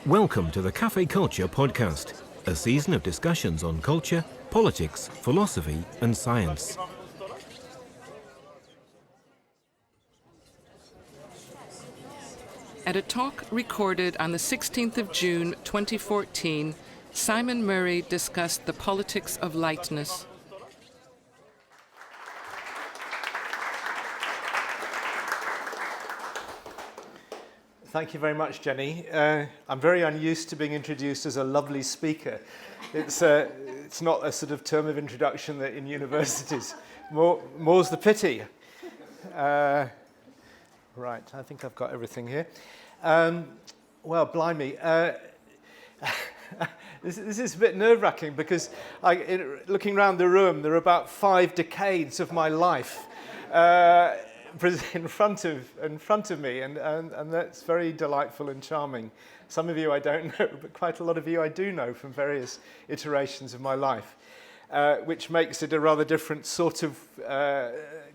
Welcome to the Cafe Culture podcast, a season of discussions on culture, politics, philosophy and science. At a talk recorded on the 16th of June 2014, Simon Murray discussed the politics of lightness. Thank you very much, Jenny. I'm very unused to being introduced as a lovely speaker. It's not a sort of term of introduction that in universities. More's the pity. Right, I think I've got everything here. Well, blimey. This is a bit nerve-wracking because looking around the room, there are about 5 decades of my life in front of me, and that's very delightful and charming. Some of you I don't know, but quite a lot of you I do know from various iterations of my life, which makes it a rather different sort of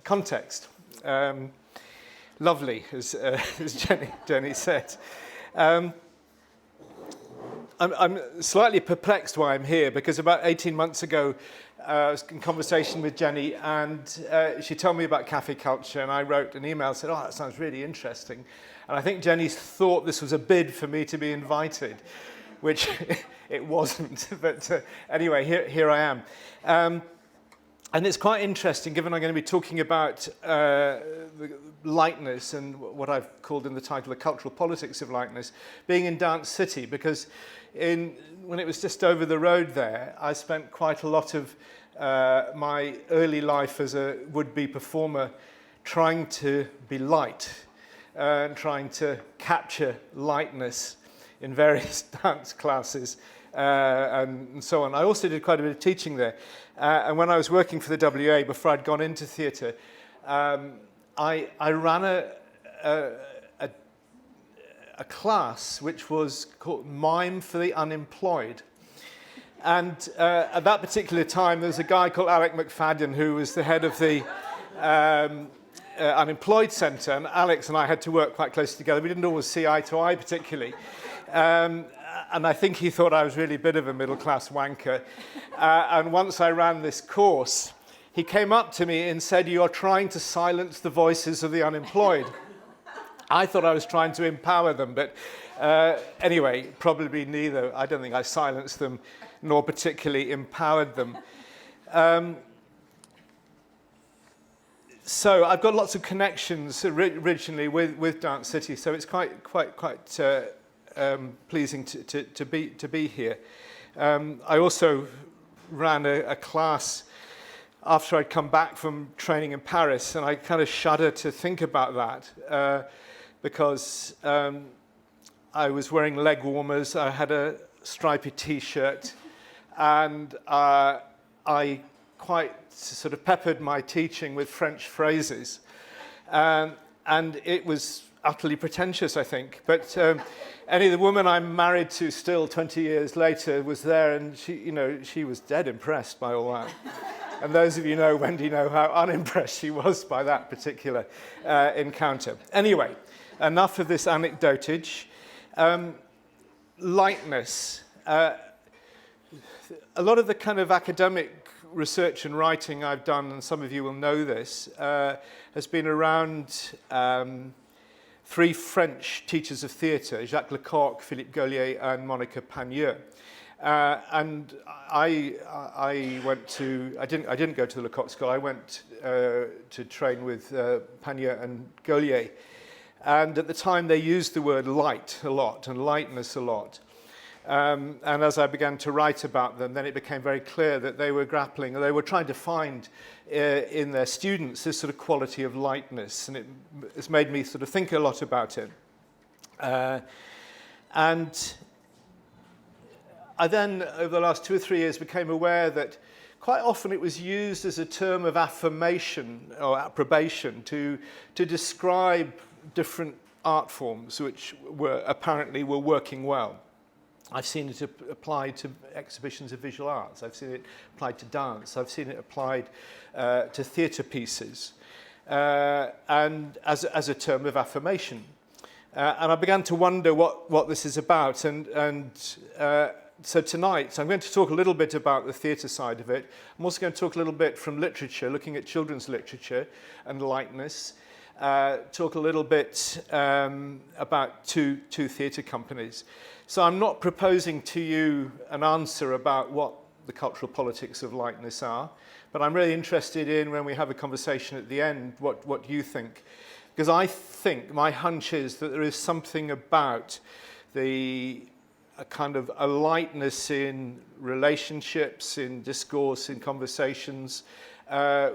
context. Lovely, as Jenny said. I'm slightly perplexed why I'm here, because about 18 months ago, I was in conversation with Jenny, and she told me about cafe culture, and I wrote an email and said, oh, that sounds really interesting. And I think Jenny thought this was a bid for me to be invited, which it wasn't. But anyway, here I am. And it's quite interesting, given I'm going to be talking about the lightness and what I've called in the title the cultural politics of lightness, being in Dance City, because when it was just over the road there, I spent quite a lot of my early life as a would-be performer trying to be light and trying to capture lightness in various dance classes and so on. I also did quite a bit of teaching there. And when I was working for the WA, before I'd gone into theatre, I ran a class which was called Mime for the Unemployed. And at that particular time, there was a guy called Alec McFadden who was the head of the Unemployed Centre, and Alex and I had to work quite closely together. We didn't always see eye to eye particularly. And I think he thought I was really a bit of a middle-class wanker. And once I ran this course, he came up to me and said, "You're trying to silence the voices of the unemployed." I thought I was trying to empower them, but anyway, probably neither. I don't think I silenced them, nor particularly empowered them. So I've got lots of connections originally with Dance City, so it's quite pleasing to be here. I also ran a class after I'd come back from training in Paris, and I kind of shudder to think about that because I was wearing leg warmers, I had a stripy t-shirt, and I quite sort of peppered my teaching with French phrases, and it was utterly pretentious, I think. But the woman I'm married to still 20 years later was there, and she was dead impressed by all that. And those of you know Wendy know how unimpressed she was by that particular encounter. Anyway, enough of this anecdotage. Lightness. A lot of the kind of academic research and writing I've done, and some of you will know this, has been around 3 French teachers of theatre, Jacques Lecoq, Philippe Gaulier, and Monica Pagneux. And I didn't go to the Lecoq school. I went to train with Pagneux and Gaulier. And at the time, they used the word light a lot and lightness a lot. And as I began to write about them, then it became very clear that they were trying to find in their students this sort of quality of lightness, and it's made me sort of think a lot about it. And I then, over the last 2 or 3 years, became aware that quite often it was used as a term of affirmation or approbation to describe different art forms which apparently were working well. I've seen it applied to exhibitions of visual arts. I've seen it applied to dance. I've seen it applied to theatre pieces, and as a term of affirmation. And I began to wonder what this is about. So tonight, I'm going to talk a little bit about the theatre side of it. I'm also going to talk a little bit from literature, looking at children's literature and lightness. Talk a little bit about two theatre companies. So I'm not proposing to you an answer about what the cultural politics of lightness are, but I'm really interested in, when we have a conversation at the end, what you think. Because I think, my hunch is that there is something about a kind of a lightness in relationships, in discourse, in conversations,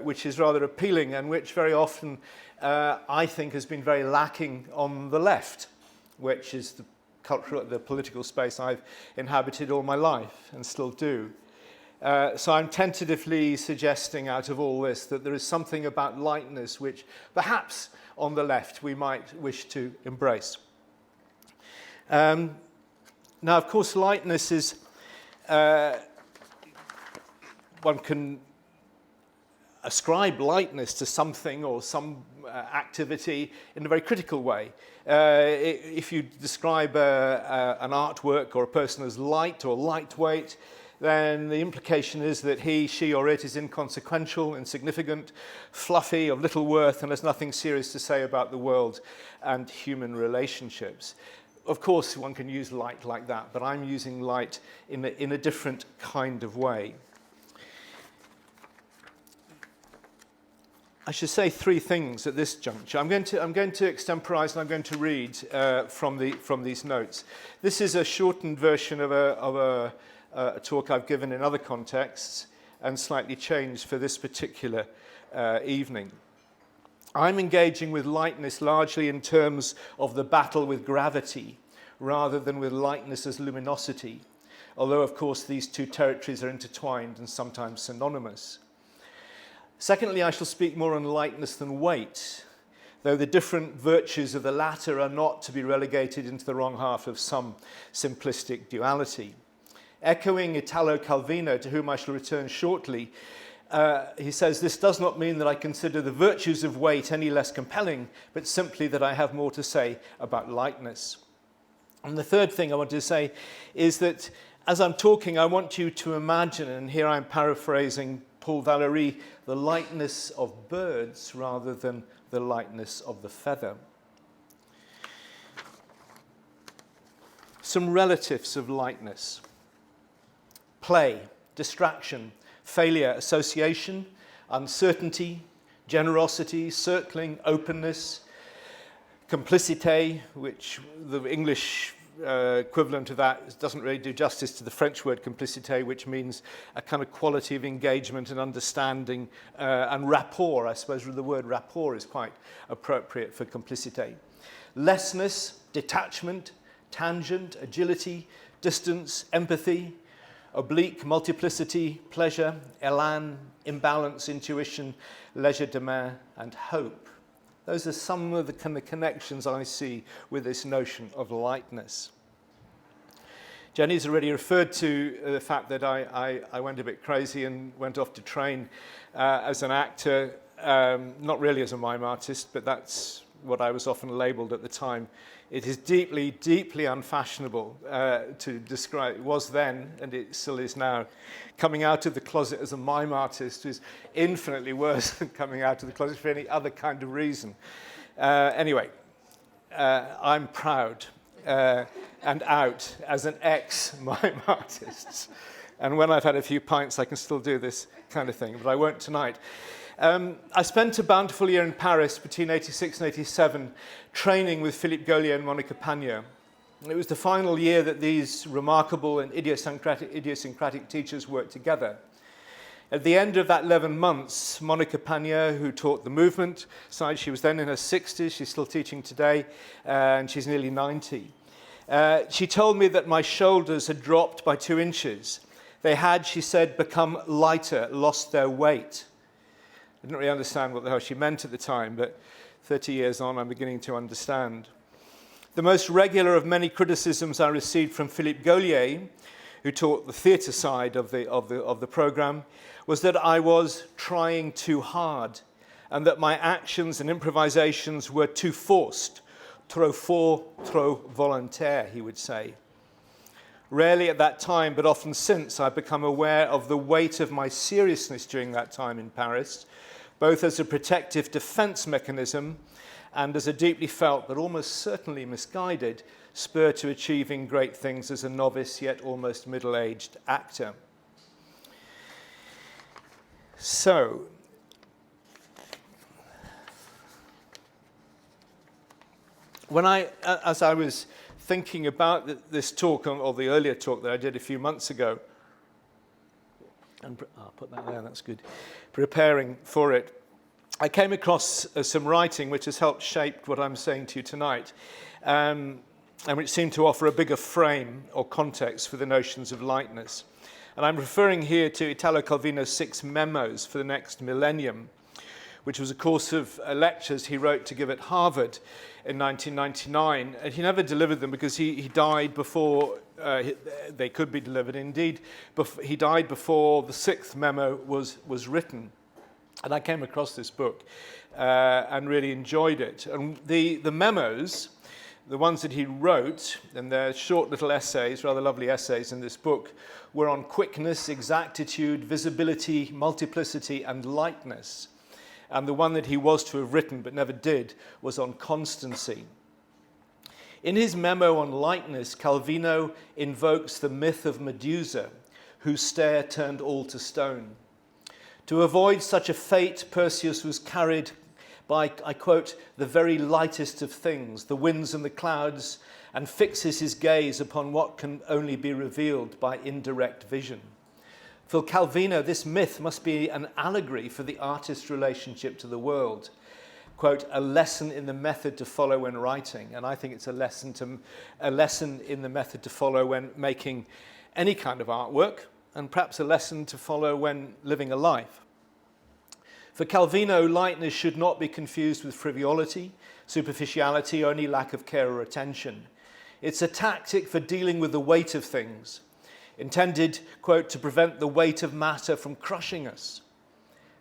which is rather appealing and which very often I think has been very lacking on the left, which is the political space I've inhabited all my life and still do. So I'm tentatively suggesting out of all this that there is something about lightness which perhaps on the left we might wish to embrace. Now, of course, lightness is, one can ascribe lightness to something or some activity in a very critical way. If you describe an artwork or a person as light or lightweight, then the implication is that he, she, or it is inconsequential, insignificant, fluffy, of little worth, and has nothing serious to say about the world and human relationships. Of course, one can use light like that, but I'm using light in a different kind of way. I should say three things at this juncture. I'm going to extemporize and I'm going to read from these notes. This is a shortened version of a talk I've given in other contexts and slightly changed for this particular evening. I'm engaging with lightness largely in terms of the battle with gravity rather than with lightness as luminosity, although of course these two territories are intertwined and sometimes synonymous. Secondly, I shall speak more on lightness than weight, though the different virtues of the latter are not to be relegated into the wrong half of some simplistic duality. Echoing Italo Calvino, to whom I shall return shortly, he says, this does not mean that I consider the virtues of weight any less compelling, but simply that I have more to say about lightness. And the third thing I want to say is that as I'm talking, I want you to imagine, and here I'm paraphrasing Paul Valéry, the lightness of birds rather than the lightness of the feather. Some relatives of lightness: play, distraction, failure, association, uncertainty, generosity, circling, openness, complicité, which the English equivalent of that doesn't really do justice to the French word complicité, which means a kind of quality of engagement and understanding, and rapport. I suppose the word rapport is quite appropriate for complicité. Lessness, detachment, tangent, agility, distance, empathy, oblique, multiplicity, pleasure, élan, imbalance, intuition, legerdemain, and hope. Those are some of the kind of connections I see with this notion of lightness. Jenny's already referred to the fact that I went a bit crazy and went off to train as an actor, not really as a mime artist, but that's what I was often labelled at the time. It is deeply, deeply unfashionable to describe, it was then, and it still is now. Coming out of the closet as a mime artist is infinitely worse than coming out of the closet for any other kind of reason. Anyway, I'm proud and out as an ex-mime artist. And when I've had a few pints, I can still do this kind of thing, but I won't tonight. I spent a bountiful year in Paris between 86 and 87 training with Philippe Gaulier and Monica Pagneux. It was the final year that these remarkable and idiosyncratic teachers worked together. At the end of that 11 months, Monica Pagneux, who taught the movement side, she was then in her 60s, she's still teaching today, and she's nearly 90. She told me that my shoulders had dropped by 2 inches. They had, she said, become lighter, lost their weight. I didn't really understand what the hell she meant at the time, but 30 years on, I'm beginning to understand. The most regular of many criticisms I received from Philippe Gaulier, who taught the theatre side of the program, was that I was trying too hard and that my actions and improvisations were too forced, trop fort, trop volontaire, he would say. Rarely at that time, but often since, I've become aware of the weight of my seriousness during that time in Paris, both as a protective defense mechanism and as a deeply felt, but almost certainly misguided, spur to achieving great things as a novice yet almost middle-aged actor. So, as I was thinking about this talk, or the earlier talk that I did a few months ago, and I'll put that there, that's good, preparing for it, I came across some writing which has helped shape what I'm saying to you tonight, and which seemed to offer a bigger frame or context for the notions of lightness. And I'm referring here to Italo Calvino's 6 memos for the next millennium, which was a course of lectures he wrote to give at Harvard in 1999. And he never delivered them because he died before they could be delivered. Indeed, he died before the 6th memo was written. And I came across this book and really enjoyed it. And the memos, the ones that he wrote, and they're short little essays, rather lovely essays in this book, were on quickness, exactitude, visibility, multiplicity, and lightness. And the one that he was to have written but never did was on constancy. In his memo on lightness, Calvino invokes the myth of Medusa, whose stare turned all to stone. To avoid such a fate, Perseus was carried by, I quote, the very lightest of things, the winds and the clouds, and fixes his gaze upon what can only be revealed by indirect vision. For Calvino, this myth must be an allegory for the artist's relationship to the world. Quote, a lesson in the method to follow when writing. And I think it's a lesson in the method to follow when making any kind of artwork, and perhaps a lesson to follow when living a life. For Calvino, lightness should not be confused with frivolity, superficiality, or any lack of care or attention. It's a tactic for dealing with the weight of things, intended, quote, to prevent the weight of matter from crushing us.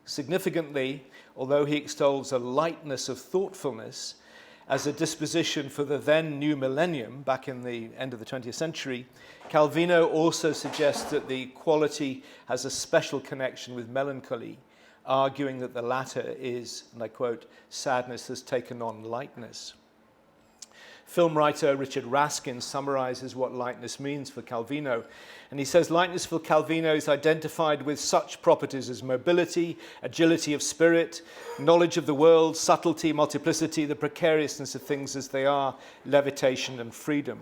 Significantly, although he extols a lightness of thoughtfulness as a disposition for the then new millennium, back in the end of the 20th century, Calvino also suggests that the quality has a special connection with melancholy, arguing that the latter is, and I quote, sadness has taken on lightness. Film writer Richard Raskin summarizes what lightness means for Calvino, and he says lightness for Calvino is identified with such properties as mobility, agility of spirit, knowledge of the world, subtlety, multiplicity, the precariousness of things as they are, levitation and freedom.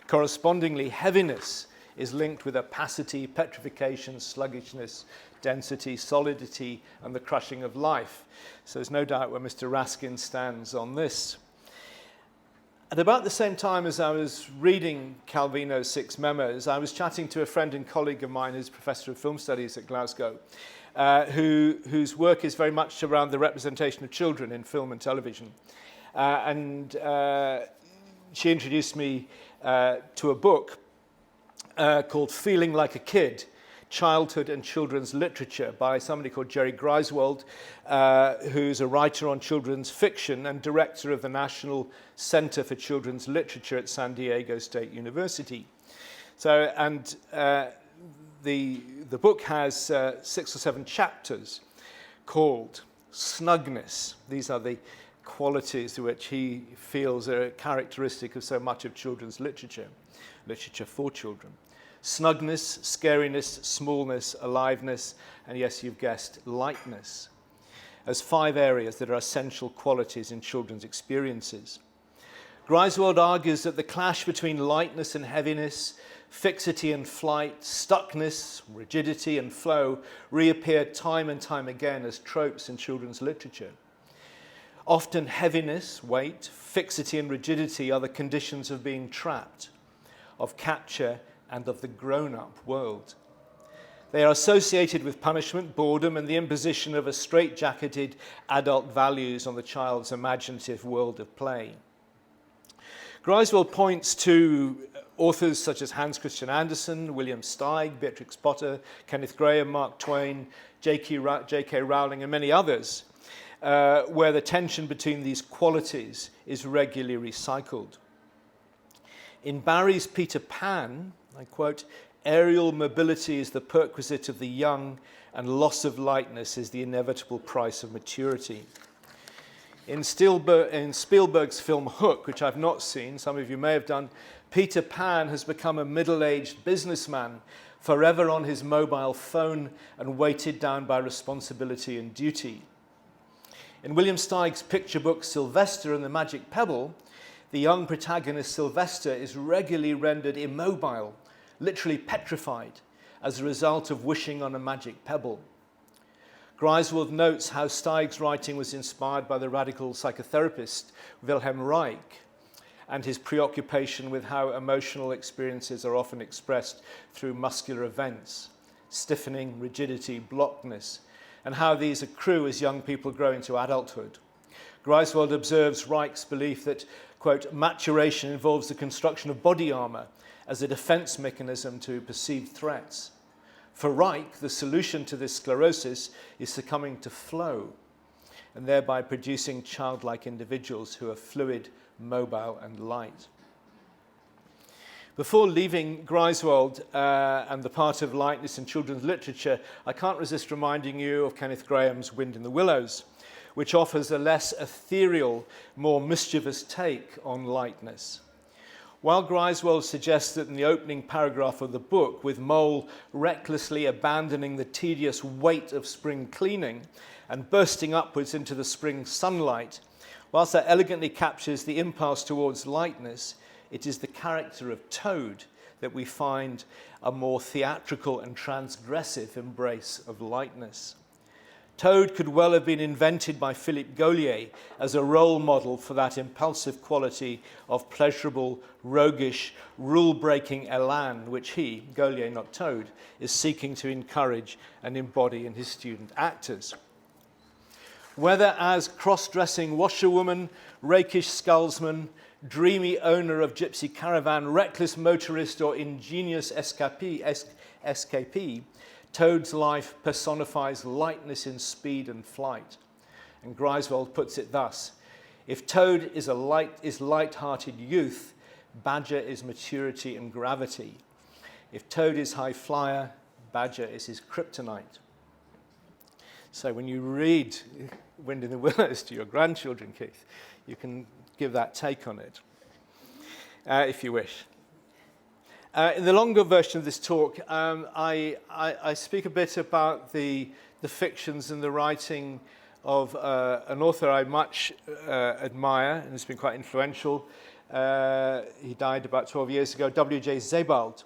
Correspondingly, heaviness is linked with opacity, petrification, sluggishness, density, solidity, and the crushing of life. So there's no doubt where Mr. Raskin stands on this. At about the same time as I was reading Calvino's 6 memos, I was chatting to a friend and colleague of mine who's Professor of Film Studies at Glasgow, whose work is very much around the representation of children in film and television. She introduced me to a book called Feeling Like a Kid, Childhood and Children's Literature by somebody called Jerry Griswold, who's a writer on children's fiction and director of the National Center for Children's Literature at San Diego State University. So, and the book has 6 or 7 chapters called Snugness. These are the qualities which he feels are characteristic of so much of children's literature for children. Snugness, scariness, smallness, aliveness, and yes, you've guessed, lightness, as 5 areas that are essential qualities in children's experiences. Griswold argues that the clash between lightness and heaviness, fixity and flight, stuckness, rigidity and flow reappear time and time again as tropes in children's literature. Often heaviness, weight, fixity and rigidity are the conditions of being trapped, of capture, and of the grown-up world. They are associated with punishment, boredom, and the imposition of a straitjacketed adult values on the child's imaginative world of play. Griswold points to authors such as Hans Christian Andersen, William Steig, Beatrix Potter, Kenneth Graham, Mark Twain, J.K. Rowling, and many others, where the tension between these qualities is regularly recycled. In Barry's Peter Pan, I quote, "Aerial mobility is the perquisite of the young, and loss of lightness is the inevitable price of maturity." In Spielberg's film Hook, which I've not seen, some of you may have done, Peter Pan has become a middle-aged businessman, forever on his mobile phone and weighted down by responsibility and duty. In William Steig's picture book Sylvester and the Magic Pebble, the young protagonist Sylvester is regularly rendered immobile, literally petrified, as a result of wishing on a magic pebble. Greifswald notes how Steig's writing was inspired by the radical psychotherapist Wilhelm Reich and his preoccupation with how emotional experiences are often expressed through muscular events, stiffening, rigidity, blockedness, and how these accrue as young people grow into adulthood. Greifswald observes Reich's belief that, quote, "maturation involves the construction of body armor as a defense mechanism to perceived threats. For Reich, the solution to this sclerosis is succumbing to flow, and thereby producing childlike individuals who are fluid, mobile, and light." Before leaving Greifswald and the part of lightness in children's literature, I can't resist reminding you of Kenneth Graham's Wind in the Willows, which offers a less ethereal, more mischievous take on lightness. While Greifswald suggests that in the opening paragraph of the book, with Mole recklessly abandoning the tedious weight of spring cleaning and bursting upwards into the spring sunlight, whilst that elegantly captures the impulse towards lightness, it is the character of Toad that we find a more theatrical and transgressive embrace of lightness. Toad could well have been invented by Philippe Gaulier as a role model for that impulsive quality of pleasurable, roguish, rule-breaking elan which he, Gaulier not Toad, is seeking to encourage and embody in his student actors. Whether as cross-dressing washerwoman, rakish scullsman, dreamy owner of gypsy caravan, reckless motorist, or ingenious escapee, Toad's life personifies lightness in speed and flight. And Greifswald puts it thus: if Toad is light-hearted youth, Badger is maturity and gravity. If Toad is high flyer, Badger is his kryptonite. So when you read Wind in the Willows to your grandchildren, Keith, you can give that take on it, if you wish. In the longer version of this talk, I speak a bit about the fictions and the writing of an author I much admire and has been quite influential. He died about 12 years ago, W.J. Sebald.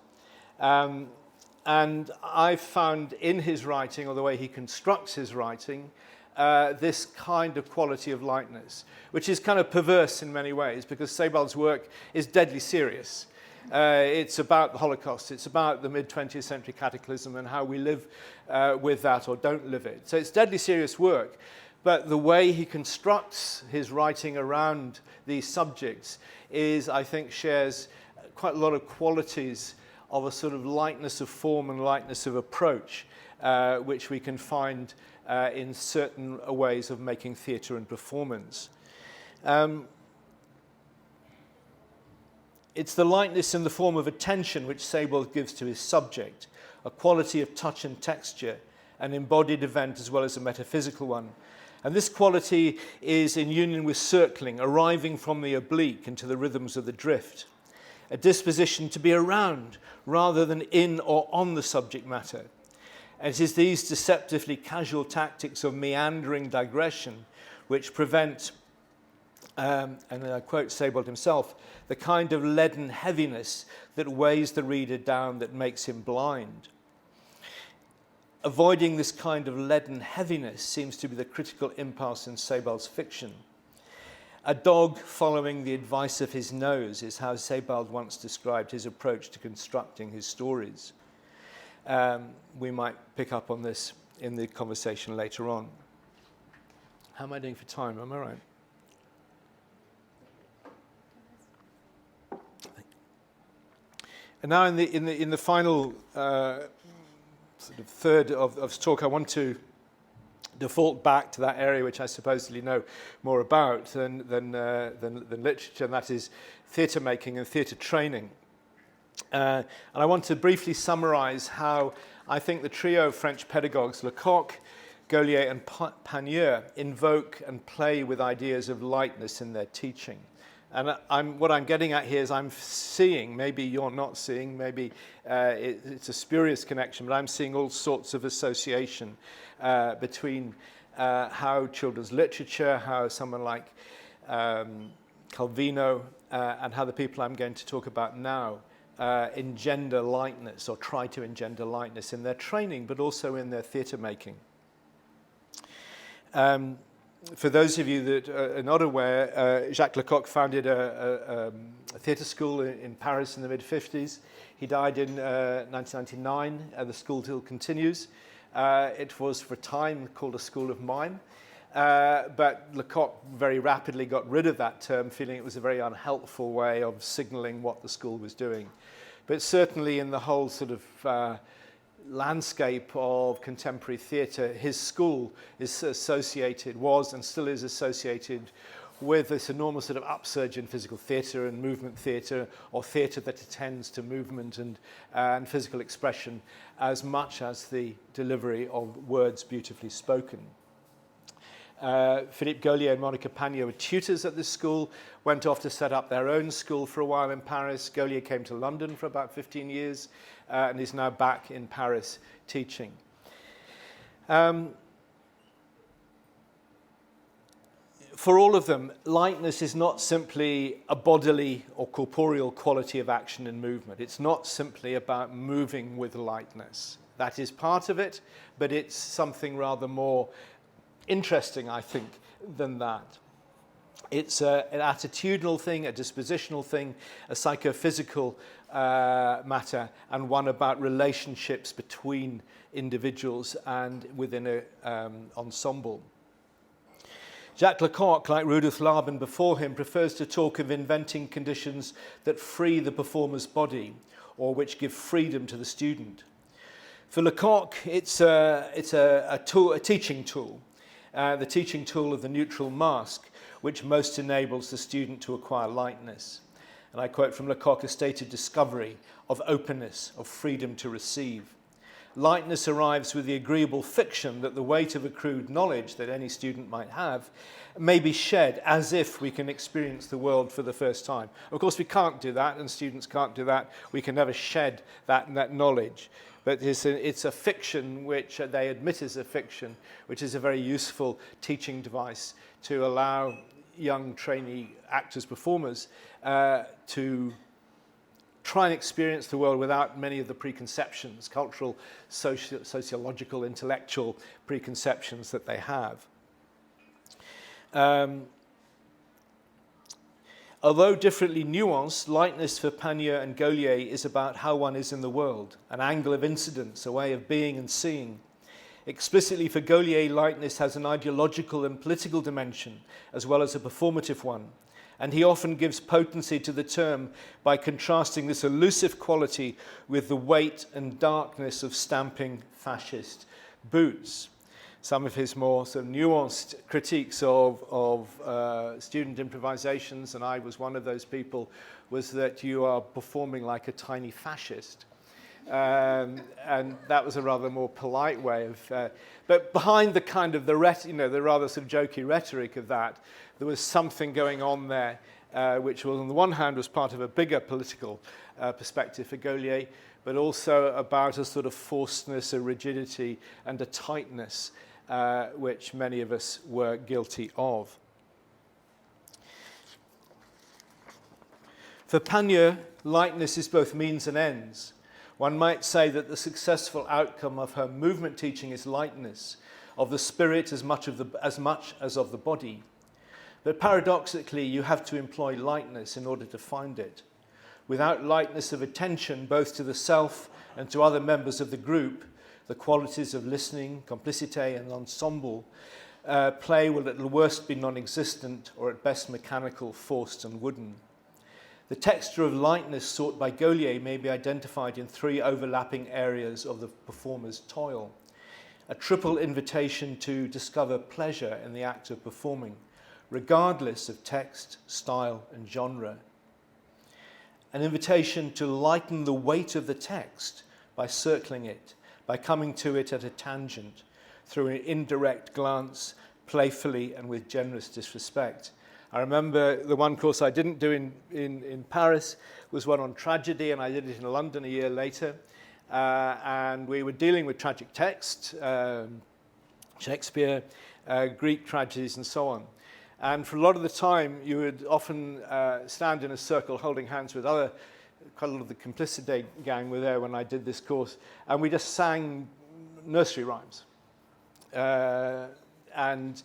And I've found in his writing, or the way he constructs his writing, this kind of quality of lightness, which is kind of perverse in many ways, because Sebald's work is deadly serious. It's about the Holocaust. It's about the mid-20th century cataclysm and how we live with that or don't live it. So it's deadly serious work. But the way he constructs his writing around these subjects is, I think, shares quite a lot of qualities of a sort of lightness of form and lightness of approach, which we can find in certain ways of making theatre and performance. It's the lightness in the form of attention which Sebald gives to his subject, a quality of touch and texture, an embodied event as well as a metaphysical one. And this quality is in union with circling, arriving from the oblique into the rhythms of the drift, a disposition to be around rather than in or on the subject matter. And it is these deceptively casual tactics of meandering digression which prevent, and I quote Sebald himself, the kind of leaden heaviness that weighs the reader down, that makes him blind. Avoiding this kind of leaden heaviness seems to be the critical impulse in Sebald's fiction. A dog following the advice of his nose is how Sebald once described his approach to constructing his stories. We might pick up on this in the conversation later on. How am I doing for time? Am I right? And now in the final sort of third of talk, I want to default back to that area which I supposedly know more about than literature, and that is theatre making and theatre training. And I want to briefly summarize how I think the trio of French pedagogues, Lecoq, Gaulier and Pannier, invoke and play with ideas of lightness in their teaching. And what I'm getting at here is I'm seeing, maybe you're not seeing, maybe it's a spurious connection, but I'm seeing all sorts of association between how children's literature, how someone like Calvino, and how the people I'm going to talk about now engender lightness or try to engender lightness in their training, but also in their theatre making. For those of you that are not aware, Jacques Lecoq founded a theatre school in Paris in the mid-50s. He died in 1999, and the school still continues. It was for a time called a school of mime, but Lecoq very rapidly got rid of that term, feeling it was a very unhelpful way of signalling what the school was doing. But certainly in the whole sort of landscape of contemporary theatre, his school is associated, was and still is associated with this enormous sort of upsurge in physical theatre and movement theatre, or theatre that attends to movement and physical expression as much as the delivery of words beautifully spoken. Philippe Gaulier and Monica Pannier were tutors at this school, went off to set up their own school for a while in Paris. Gaulier came to London for about 15 years and is now back in Paris teaching. For all of them, lightness is not simply a bodily or corporeal quality of action and movement. It's not simply about moving with lightness. That is part of it, but it's something rather more interesting, I think, than that. It's an attitudinal thing, a dispositional thing, a psychophysical matter, and one about relationships between individuals and within an ensemble. Jacques Lecoq, like Rudolf Laban before him, prefers to talk of inventing conditions that free the performer's body, or which give freedom to the student. For Lecoq, it's a teaching tool. The teaching tool of the neutral mask, which most enables the student to acquire lightness. And I quote from Lecoq, a state of discovery, of openness, of freedom to receive. Lightness arrives with the agreeable fiction that the weight of accrued knowledge that any student might have may be shed as if we can experience the world for the first time. Of course, we can't do that, and students can't do that. We can never shed that knowledge. But it's a fiction which they admit is a fiction, which is a very useful teaching device to allow young trainee actors, performers, to try and experience the world without many of the preconceptions, cultural, sociological, intellectual preconceptions that they have. Although differently nuanced, lightness for Pannier and Gaulier is about how one is in the world, an angle of incidence, a way of being and seeing. Explicitly for Gaulier, lightness has an ideological and political dimension, as well as a performative one. And he often gives potency to the term by contrasting this elusive quality with the weight and darkness of stamping fascist boots. Some of his more sort of nuanced critiques of student improvisations, and I was one of those people, was that you are performing like a tiny fascist. And that was a rather more polite way of... but behind the kind of the rather sort of jokey rhetoric of that, there was something going on there, which was, on the one hand, was part of a bigger political perspective for Gaulier, but also about a sort of forcedness, a rigidity, and a tightness, which many of us were guilty of. For Pannier, lightness is both means and ends. One might say that the successful outcome of her movement teaching is lightness, of the spirit as much as of the body. But paradoxically, you have to employ lightness in order to find it. Without lightness of attention, both to the self and to other members of the group, the qualities of listening, complicité, and ensemble, play will at worst be non-existent, or at best mechanical, forced, and wooden. The texture of lightness sought by Gaulier may be identified in three overlapping areas of the performer's toil. a triple invitation to discover pleasure in the act of performing, regardless of text, style, and genre. An invitation to lighten the weight of the text by circling it, by coming to it at a tangent, through an indirect glance, playfully and with generous disrespect. I remember the one course I didn't do in Paris was one on tragedy, and I did it in London a year later. And we were dealing with tragic text, Shakespeare, Greek tragedies, and so on. And for a lot of the time, you would often stand in a circle holding hands with quite a lot of the Complicity gang were there when I did this course, and we just sang nursery rhymes. And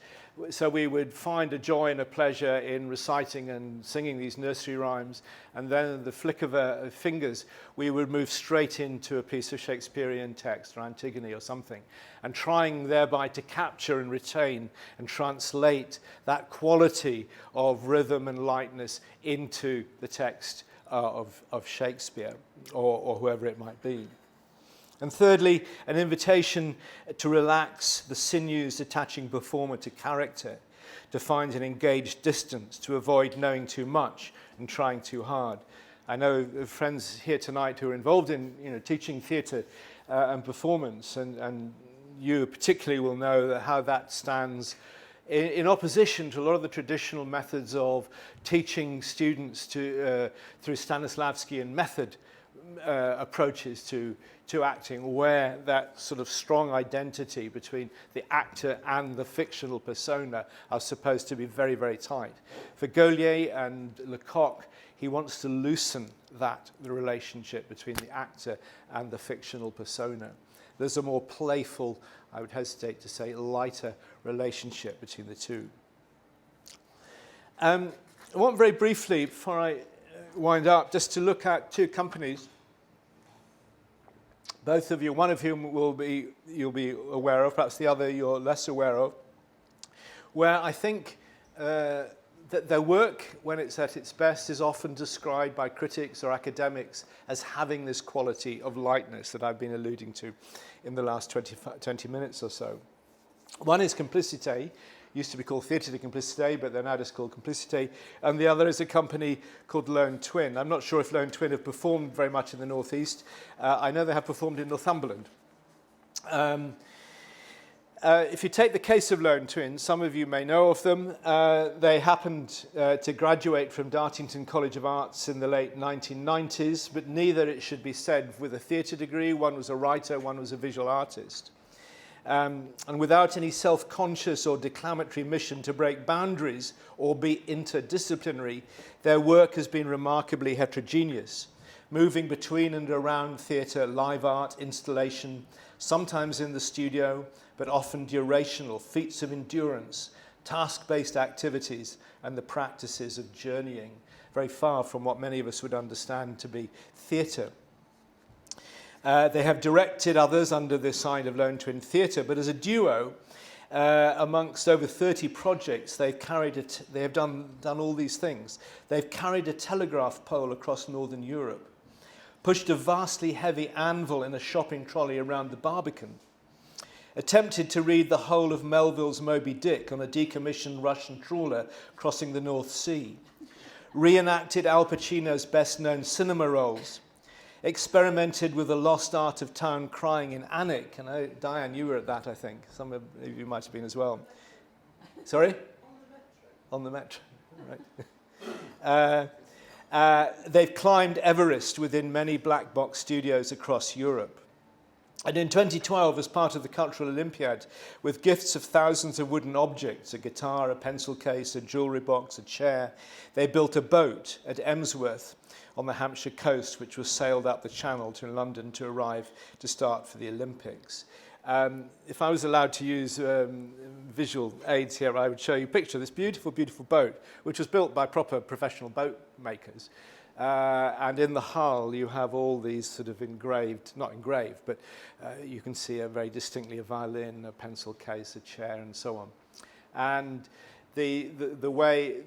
so we would find a joy and a pleasure in reciting and singing these nursery rhymes, and then the flick of fingers, we would move straight into a piece of Shakespearean text, or Antigone or something, and trying thereby to capture and retain and translate that quality of rhythm and lightness into the text of Shakespeare or whoever it might be. And thirdly, an invitation to relax the sinews attaching performer to character, to find an engaged distance, to avoid knowing too much and trying too hard. I know friends here tonight who are involved in teaching theatre and performance, and you particularly will know that how that stands in opposition to a lot of the traditional methods of teaching students through Stanislavskian method approaches to acting, where that sort of strong identity between the actor and the fictional persona are supposed to be very, very tight. For Gaulier and Lecoq, he wants to loosen the relationship between the actor and the fictional persona. There's a more playful, I would hesitate to say, lighter relationship between the two. I want very briefly, before I wind up, just to look at two companies, both of you, one of whom you'll be aware of, perhaps the other you're less aware of, where I think that their work, when it's at its best, is often described by critics or academics as having this quality of lightness that I've been alluding to in the last 20 minutes or so. One is Complicité, used to be called Theatre de Complicité, but they're now just called Complicité, and the other is a company called Lone Twin. I'm not sure if Lone Twin have performed very much in the Northeast. I know they have performed in Northumberland. If you take the case of Lone Twin, some of you may know of them. They happened to graduate from Dartington College of Arts in the late 1990s, but neither, it should be said, with a theatre degree. One was a writer, one was a visual artist. And without any self-conscious or declamatory mission to break boundaries or be interdisciplinary, their work has been remarkably heterogeneous, moving between and around theatre, live art, installation, sometimes in the studio, but often durational, feats of endurance, task-based activities, and the practices of journeying, very far from what many of us would understand to be theatre. They have directed others under the sign of Lone Twin Theatre, but as a duo, amongst over 30 projects, they have done all these things. They've carried a telegraph pole across Northern Europe, pushed a vastly heavy anvil in a shopping trolley around the Barbican, attempted to read the whole of Melville's Moby Dick on a decommissioned Russian trawler crossing the North Sea, reenacted Al Pacino's best-known cinema roles, experimented with the lost art of town crying in Anik. And Diane, you were at that, I think. Some of you might have been as well. Sorry? On the metro. Right. They've climbed Everest within many black box studios across Europe. And in 2012, as part of the Cultural Olympiad, with gifts of thousands of wooden objects, a guitar, a pencil case, a jewellery box, a chair, they built a boat at Emsworth on the Hampshire coast, which was sailed up the Channel to London to arrive to start for the Olympics. If I was allowed to use visual aids here, I would show you a picture of this beautiful, beautiful boat, which was built by proper professional boat makers. And in the hull, you have all these sort of not engraved, but you can see very distinctly a violin, a pencil case, a chair, and so on. And the way,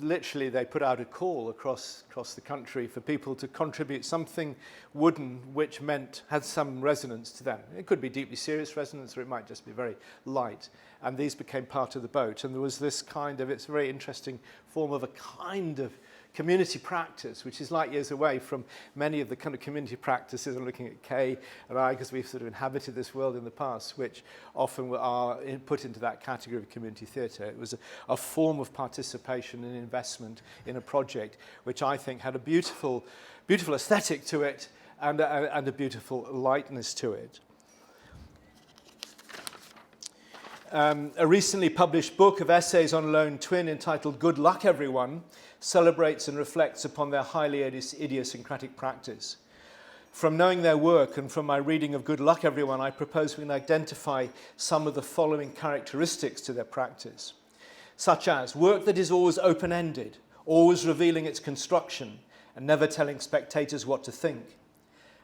literally they put out a call across the country for people to contribute something wooden which had some resonance to them. It could be deeply serious resonance, or it might just be very light. And these became part of the boat. And there was this it's a very interesting form of a kind of community practice, which is light years away from many of the kind of community practices. I'm looking at Kay and I, because we've sort of inhabited this world in the past, which often are put into that category of community theatre. It was a form of participation and investment in a project, which I think had a beautiful, beautiful aesthetic to it and a beautiful lightness to it. A recently published book of essays on Lone Twin entitled Good Luck Everyone celebrates and reflects upon their highly idiosyncratic practice. From knowing their work and from my reading of Good Luck Everyone, I propose we can identify some of the following characteristics to their practice, such as work that is always open-ended, always revealing its construction and never telling spectators what to think,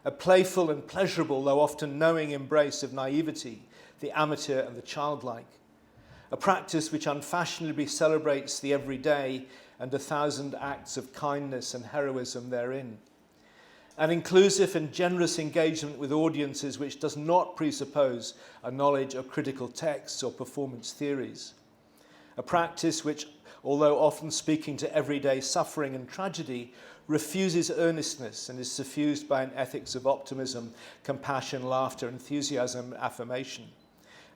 a playful and pleasurable, though often knowing embrace of naivety, the amateur and the childlike, a practice which unfashionably celebrates the everyday and 1,000 acts of kindness and heroism therein, an inclusive and generous engagement with audiences which does not presuppose a knowledge of critical texts or performance theories, a practice which, although often speaking to everyday suffering and tragedy, refuses earnestness and is suffused by an ethics of optimism, compassion, laughter, enthusiasm, affirmation.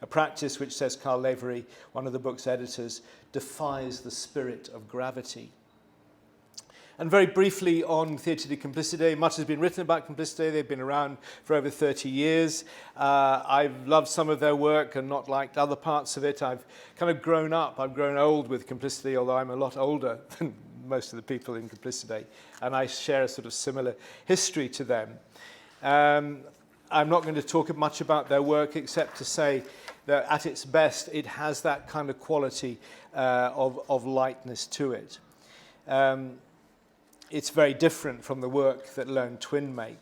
A practice which, says Carl Lavery, one of the book's editors, defies the spirit of gravity. And very briefly on Theatre de Complicité, much has been written about Complicité. They've been around for over 30 years. I've loved some of their work and not liked other parts of it. I've kind of grown up. I've grown old with Complicité, although I'm a lot older than most of the people in Complicité. And I share a sort of similar history to them. I'm not going to talk much about their work except to say that at its best, it has that kind of quality of lightness to it. It's very different from the work that Lone Twin make.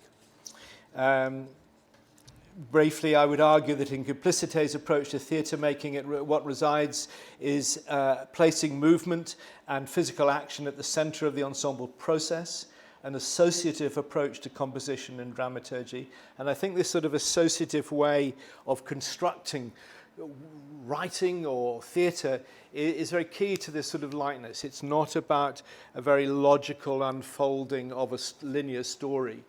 Briefly, I would argue that in Complicité's approach to theatre making, what resides is placing movement and physical action at the centre of the ensemble process, an associative approach to composition and dramaturgy. And I think this sort of associative way of constructing writing or theatre is very key to this sort of lightness. It's not about a very logical unfolding of a linear story,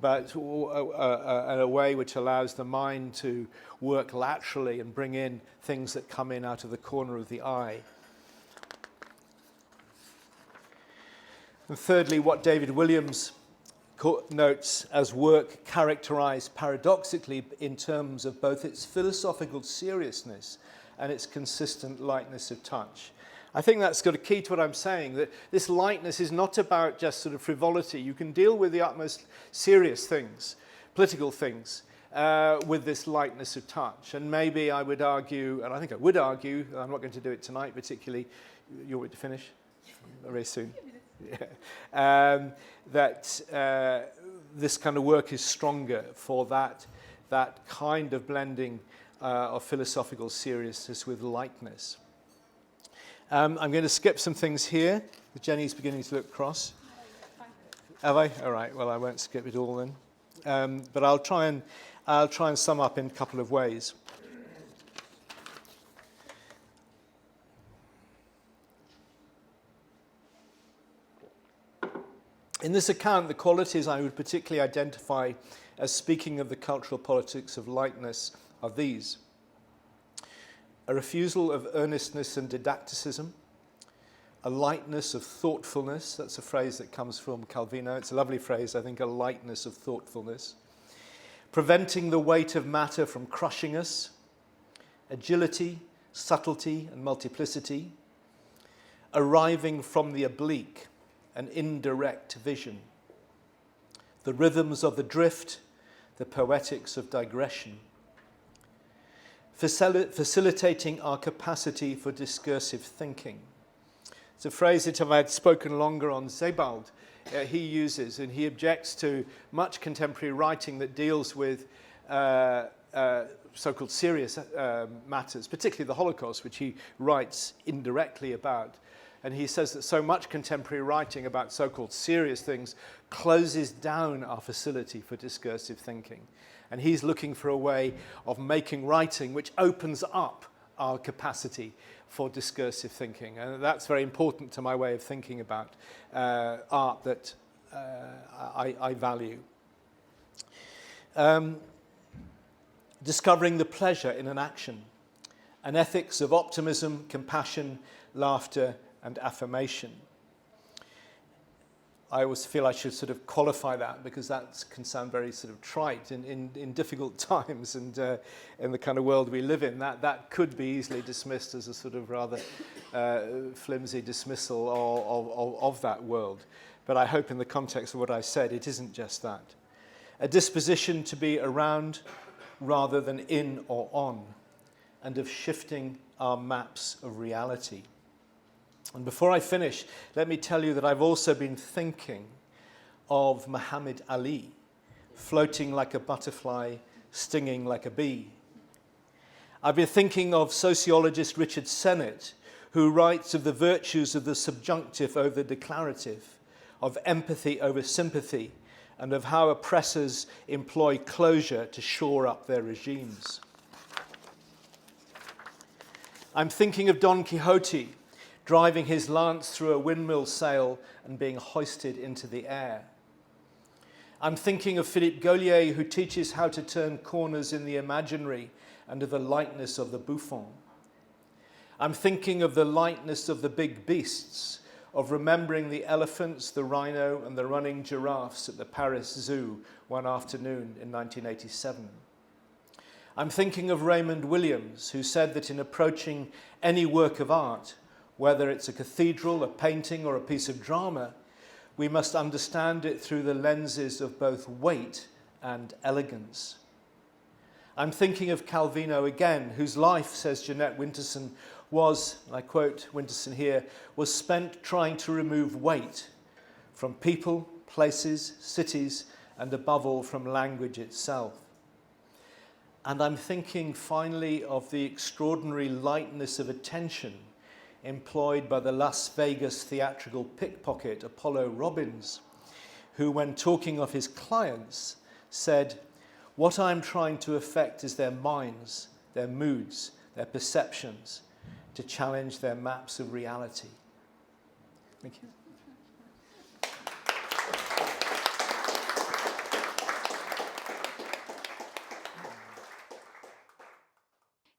but a way which allows the mind to work laterally and bring in things that come in out of the corner of the eye. And thirdly, what David Williams notes as work characterized paradoxically in terms of both its philosophical seriousness and its consistent lightness of touch. I think that's got a key to what I'm saying, that this lightness is not about just sort of frivolity. You can deal with the utmost serious things, political things, with this lightness of touch. And maybe I would argue, and I think I would argue, I'm not going to do it tonight particularly, you want me to finish? Very soon. Yeah. That this kind of work is stronger for that kind of blending of philosophical seriousness with lightness. I'm going to skip some things here. Jenny's beginning to look cross. Have I? All right. Well, I won't skip it all then. But I'll try and sum up in a couple of ways. In this account, the qualities I would particularly identify as speaking of the cultural politics of lightness are these: a refusal of earnestness and didacticism, a lightness of thoughtfulness. That's a phrase that comes from Calvino. It's a lovely phrase, I think, a lightness of thoughtfulness. Preventing the weight of matter from crushing us, agility, subtlety, and multiplicity, arriving from the oblique, an indirect vision, the rhythms of the drift, the poetics of digression, facilitating our capacity for discursive thinking. It's a phrase that I had spoken longer on Sebald. He uses, and he objects to much contemporary writing that deals with so-called serious matters, particularly the Holocaust, which he writes indirectly about. And he says that so much contemporary writing about so-called serious things closes down our facility for discursive thinking. And he's looking for a way of making writing which opens up our capacity for discursive thinking. And that's very important to my way of thinking about art that I value. Discovering the pleasure in an action, an ethics of optimism, compassion, laughter, and affirmation. I always feel I should sort of qualify that, because that can sound very sort of trite in difficult times, and in the kind of world we live in, that could be easily dismissed as a sort of rather flimsy dismissal of that world. But I hope in the context of what I said, it isn't just that. A disposition to be around rather than in or on, and of shifting our maps of reality. And before I finish, let me tell you that I've also been thinking of Muhammad Ali, floating like a butterfly, stinging like a bee. I've been thinking of sociologist Richard Sennett, who writes of the virtues of the subjunctive over declarative, of empathy over sympathy, and of how oppressors employ closure to shore up their regimes. I'm thinking of Don Quixote, driving his lance through a windmill sail and being hoisted into the air. I'm thinking of Philippe Gaulier, who teaches how to turn corners in the imaginary and of the lightness of the bouffon. I'm thinking of the lightness of the big beasts, of remembering the elephants, the rhino, and the running giraffes at the Paris Zoo one afternoon in 1987. I'm thinking of Raymond Williams, who said that in approaching any work of art, whether it's a cathedral, a painting, or a piece of drama, we must understand it through the lenses of both weight and elegance. I'm thinking of Calvino again, whose life, says Jeanette Winterson, was, and I quote Winterson here, was spent trying to remove weight from people, places, cities, and above all from language itself. And I'm thinking finally of the extraordinary lightness of attention employed by the Las Vegas theatrical pickpocket Apollo Robbins, who, when talking of his clients, said, "What I'm trying to affect is their minds, their moods, their perceptions, to challenge their maps of reality." Thank you.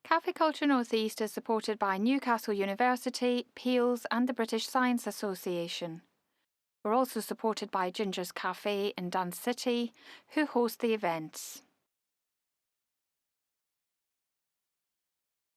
Cafe Culture North East is supported by Newcastle University, Peels and the British Science Association. We're also supported by Ginger's Cafe in Dance City, who host the events.